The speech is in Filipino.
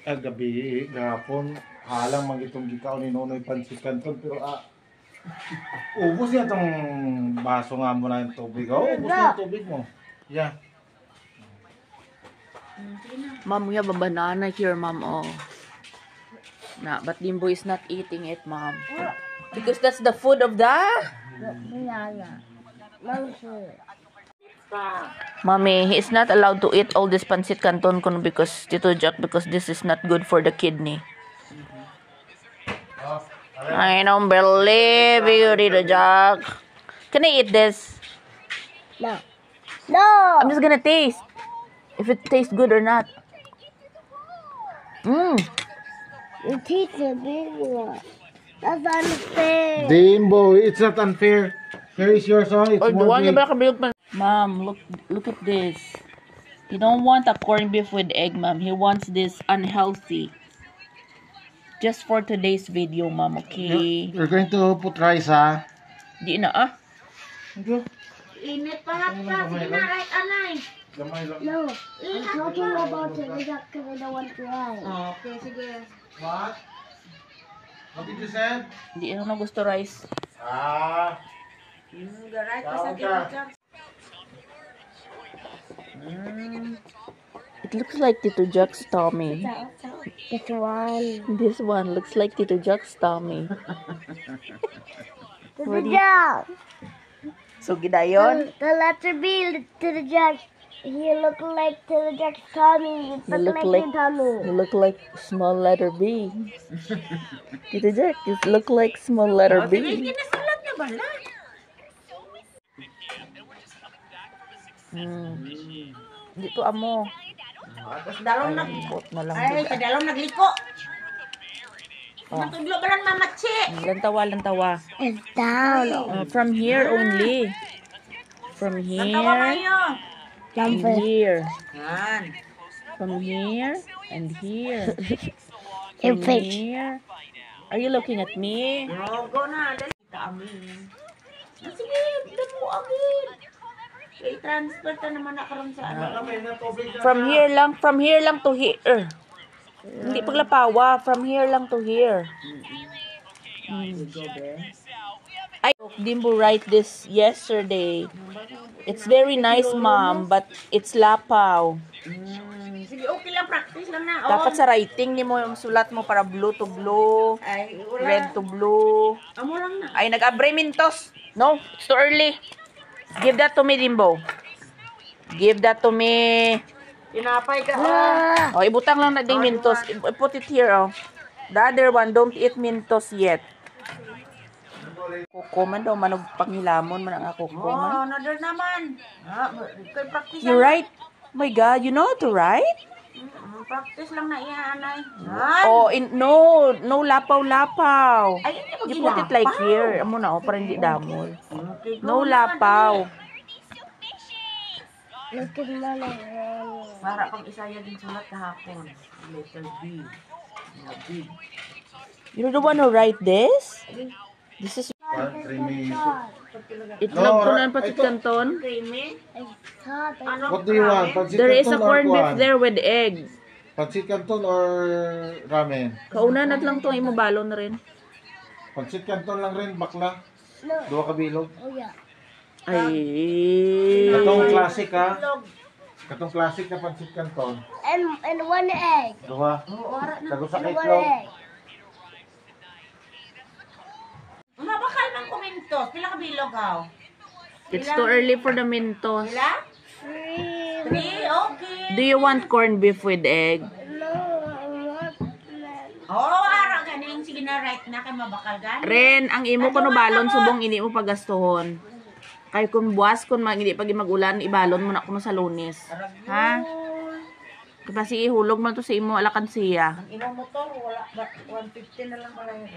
gabi gahapon halang man itong gikaon ni Nonoy Pansit Canton pero ubos niya itong baso nga mo na yung tubig. Ubos na yung tubig mo. Yeah. Mom, we have a banana here, Mom. Oh. Nah, but Dimbo is not eating it, Mom. Because that's the food of the banana. Mommy, he is not allowed to eat all this Pansit Canton because Tito Jack, because this is not good for the kidney. I don't believe you, Tito Jack. Can I eat this? No. No. I'm just gonna taste if it tastes good or not. Your teeth are big one. That's unfair. Dimbo, it's not unfair. Here is yours, it's more big. Mom, look at this. He don't want a corned beef with egg, Mom. He wants this unhealthy. Just for today's video, Mom, okay? You're going to put rice, ha? Di na, Init pa hapta. Sige na, right, anay. No, I'm talking about it because I don't want to rice. Okay, sige. What? What did you say? Di na gusto rice. It looks like Tito Jack's tummy. This one. This one looks like Tito Jack's tummy. To the jack. So, gidayon? The letter B to the jack. He look like to the jack's tummy. It look like his tummy. You look like small letter B. Tito Jack, you look like small letter B. Dito amo. Dalong nagliko. Matudlo ba lang mamatsi? Lantawa. It's down. From here only. From here. And here. From here and here. Your From face. here. Are you looking at me? Go na. Dali ka amin. Sige, damo amin. I-transfer ta naman na karon sa ano. From here lang to here. Hindi paglapawa, from here lang to here. I Dimbo write this yesterday. It's very nice, Mom, but it's lapaw. Sige, okay lang, practice lang na. Dapat sa writing ni mo yung sulat mo para blue to blue, Ay, red to blue. amo lang na. Ay, nag-abre mintos. No, it's too early. Give that to me, Dimbo. Give that to me. Tinapay ka. Oh, ibutang lang na ding mintos. Put it here, oh. The other one, don't eat mintos yet. Kukuman daw, manog pangilamon man ang ako kukuman. Another naman. Kay practice You write? Oh my God, you know how to write? Practice lang na ianay. Oh, no lapaw-lapaw. Ay, hindi You put it like here. Amo na, oh, para hindi damol. No lapaw. Look at my leg. Para pag isaya din sulat kahapon. Letter B. B. You don't want to write this? This is itlog ko na ang Pansit Canton. Creamy. What do you want? Pansit There is a Canton or corned beef kuwan? there with egg. Pansit Canton or ramen? Kauna na lang itong imubalon na rin. Pansit Canton lang rin, bakla. No. Dua kabilog. Oh yeah. Ay. Katong classic, ha? Katong classic na Pansit Canton. And one egg. Dua. Tago sa And one itlog. egg. Mabakal ng kumintos. Pila ka bilog, haw? It's too early for the mintos. Pila? Three. 3, okay. Do you want corned beef with egg? No, I want that. Ara ganing. Sige na, right na kay mabakal gan. Ren, ang imo kuno balon subong ini mo pagastuhon. Kay kung buwas kun hindi pag magulan ibalon mo na kuno sa Lunes. Ha? Kasi ihulog man to sa imo alakan siya. Ang imong motor wala 150 na lang pala yun.